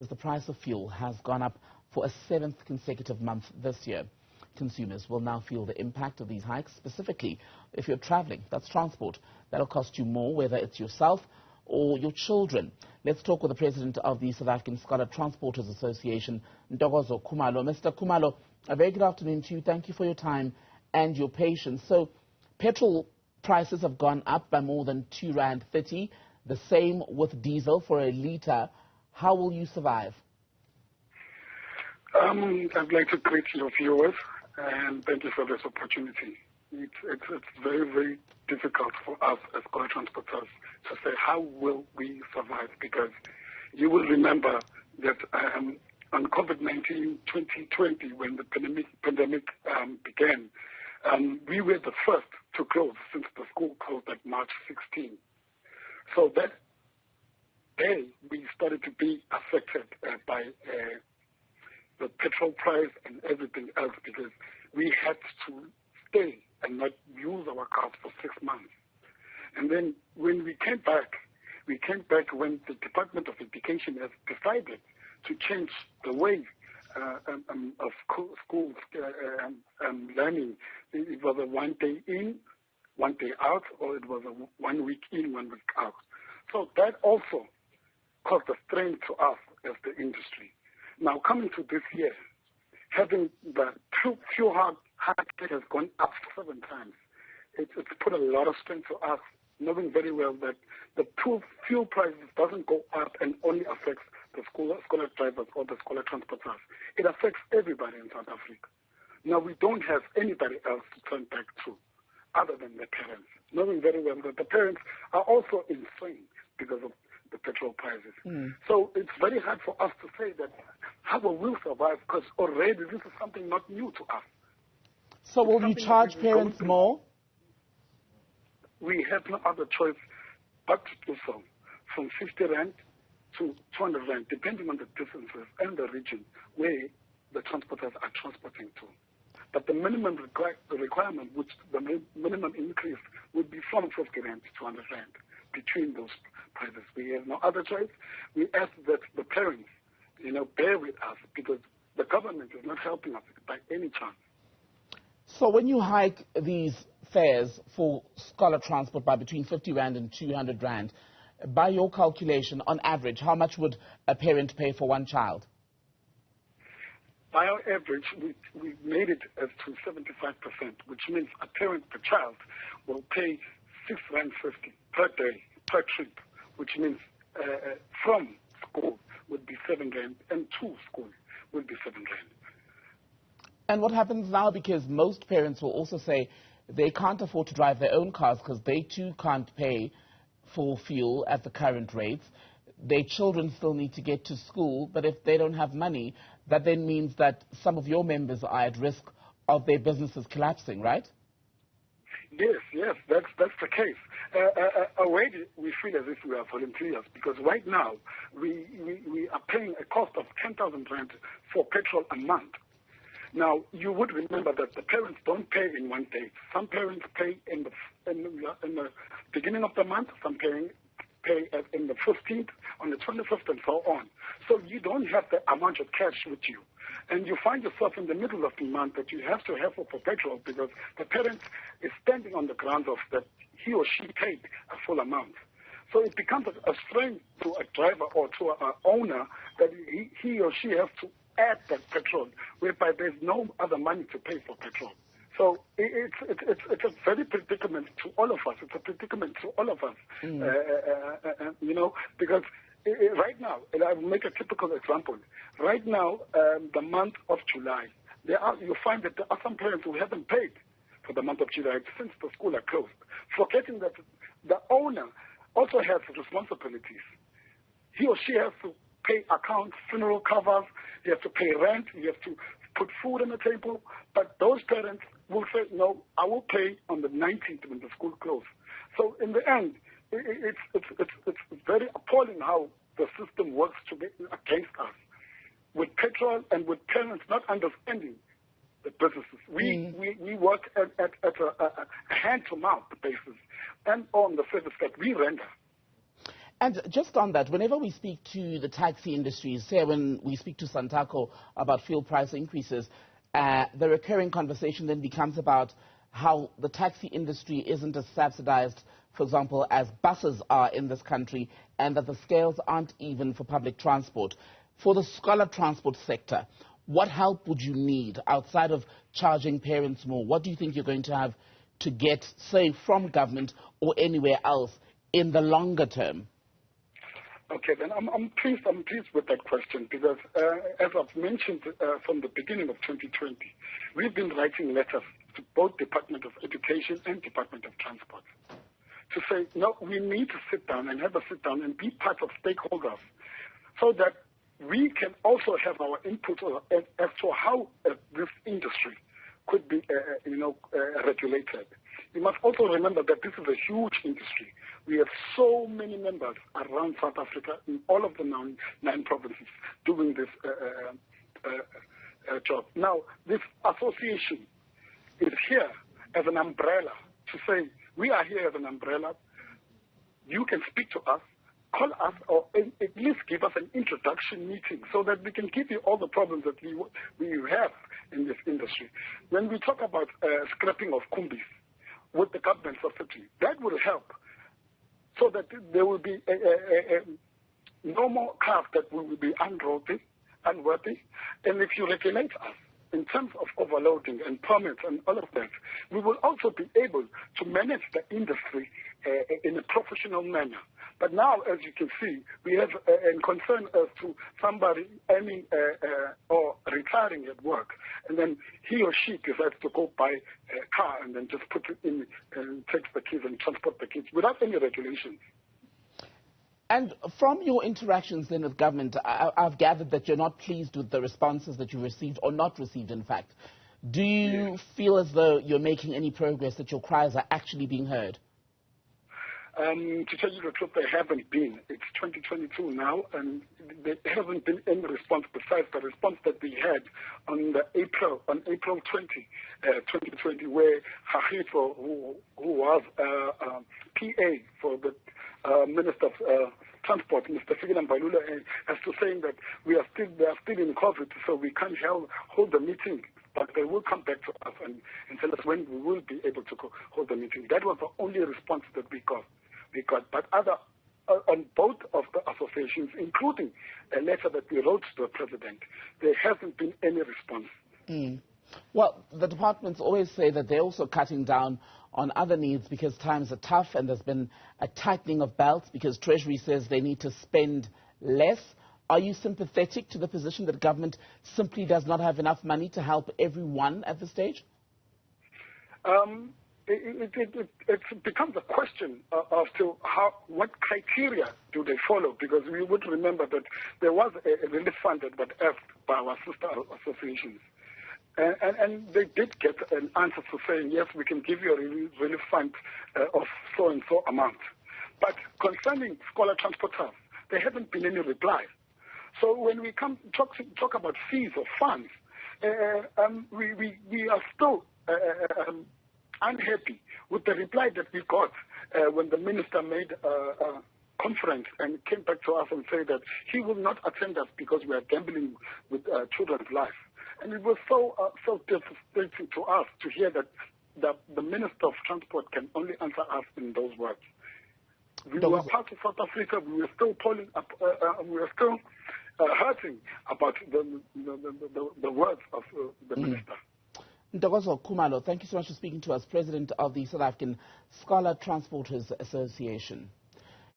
The price of fuel has gone up for a seventh consecutive month this year. Consumers will now feel the impact of these hikes, specifically if you're traveling. That's transport. That'll cost you more, whether it's yourself or your children. Let's talk with the president of the South African Scholar Transporters Association, Ntokozo Khumalo. Mr. Khumalo, a very good afternoon to you. Thank you for your time and your patience. So, petrol prices have gone up by more than R2.30. The same with diesel for a litre. How will you survive? I'd like to greet your viewers and thank you for this opportunity. It's very, very difficult for us as scholar transporters to say how will we survive, because you will remember that on COVID-19 2020, when the pandemic began, we were the first to close since the school closed at March 16. So that day we started to be affected by the petrol price and everything else, because we had to stay and not use our cars for 6 months. And then when we came back when the Department of Education has decided to change the way of schools learning. It was a 1 day in, 1 day out, or it was a 1 week in, 1 week out. So that also caused a strain to us as the industry. Now, coming to this year, having the fuel hike has gone up 7 times. It's put a lot of strain to us, knowing very well that the fuel prices doesn't go up and only affects the scholar drivers or the scholar transporters. It affects everybody in South Africa. Now, we don't have anybody else to turn back to other than the parents, knowing very well that the parents are also in strain because of the petrol prices. So it's very hard for us to say that how will we survive, because already this is something not new to us. So will you charge parents more? We have no other choice but to do so, from 50 Rand to 200 Rand, depending on the distances and the region where the transporters are transporting to. But the minimum requirement, which the minimum increase would be from 50 Rand to 200 Rand between those prices. We have no other choice. We ask that the parents, bear with us, because the government is not helping us by any chance. So when you hike these fares for scholar transport by between 50 Rand and 200 Rand, by your calculation, on average, how much would a parent pay for one child? By our average, we made it as to 75%, which means a parent per child will pay R6.50 per day, per trip, which means from school would be 7 Rand and to school would be 7 Rand. And what happens now, because most parents will also say they can't afford to drive their own cars because they too can't pay for fuel at the current rates. Their children still need to get to school, but if they don't have money, that then means that some of your members are at risk of their businesses collapsing, right? Yes, that's the case. Already we feel as if we are volunteers, because right now we are paying a cost of 10,000 Rand for petrol a month. Now, you would remember that the parents don't pay in one day. Some parents pay in the beginning of the month, some pay in the 15th, on the 25th, and so on. So you don't have the amount of cash with you. And you find yourself in the middle of the month that you have to have for petrol, because the parent is standing on the grounds of that he or she paid a full amount. So it becomes a strain to a driver or to an owner that he or she has to add that petrol, whereby there's no other money to pay for petrol. So it's a very predicament to all of us. It's a predicament to all of us, because right now, and I'll make a typical example. Right now, the month of July, you find that there are some parents who haven't paid for the month of July since the school are closed, forgetting that the owner also has responsibilities. He or she has to pay accounts, funeral covers, you have to pay rent, you have to put food on the table. But those parents will say, no, I will pay on the 19th when the school closes. So in the end, it's very appalling how the system works against us, with petrol and with parents not understanding the businesses. We work at a hand-to-mouth basis and on the service that we render. And just on that, whenever we speak to the taxi industry, say when we speak to Santako about fuel price increases, the recurring conversation then becomes about how the taxi industry isn't as subsidized, for example, as buses are in this country, and that the scales aren't even for public transport. For the scholar transport sector, what help would you need outside of charging parents more? What do you think you're going to have to get, say, from government or anywhere else in the longer term? Okay, then I'm pleased with that question because, as I've mentioned from the beginning of 2020, we've been writing letters to both Department of Education and Department of Transport to say, no, we need to sit down and have a sit down and be part of stakeholders so that we can also have our input as to how this industry could be, regulated. You must also remember that this is a huge industry. We have so many members around South Africa in all of the nine provinces doing this job. Now, this association is here as an umbrella to say, we are here as an umbrella. You can speak to us, call us, or at least give us an introduction meeting so that we can give you all the problems that we have in this industry. When we talk about scrapping of kumbis with the government subsidy, that will help so that there will be no more cars that will be unworthy. And if you regulate us in terms of overloading and permits and all of that, we will also be able to manage the industry in a professional manner. But now, as you can see, we have a concern as to somebody earning or retiring at work, and then he or she decides to go buy a car and then just put it in and takes the kids and transport the kids without any regulations. And from your interactions then with government, I've gathered that you're not pleased with the responses that you received, or not received, in fact. Do you feel as though you're making any progress, that your cries are actually being heard? To tell you the truth, there haven't been. It's 2022 now, and there hasn't been any response besides the response that we had on April 20, 2020, where Hahito, who was PA for the Minister of Transport, Mr. Figilan Balula, has to saying that they are still in COVID, so we can't hold the meeting. But they will come back to us and tell us when we will be able to hold the meeting. That was the only response that we got. But on both of the associations, including a letter that we wrote to the president, there hasn't been any response. Well, the departments always say that they're also cutting down on other needs because times are tough, and there's been a tightening of belts because Treasury says they need to spend less. Are you sympathetic to the position that government simply does not have enough money to help everyone at this stage? It becomes a question as to what criteria do they follow, because we would remember that there was a relief fund that was asked by our sister associations. And they did get an answer to saying, yes, we can give you a relief fund of so-and-so amount. But concerning scholar transporters, there hasn't been any reply. So when we come talk about fees or funds, we are still unhappy with the reply that we got when the minister made a conference and came back to us and said that he will not attend us because we are gambling with children's lives. And it was so devastating to us to hear that the Minister of Transport can only answer us in those words. We were part of South Africa. We were still hurting about the words of the minister. Ntokozo Khumalo, thank you so much for speaking to us, President of the South African Scholar Transporters Association.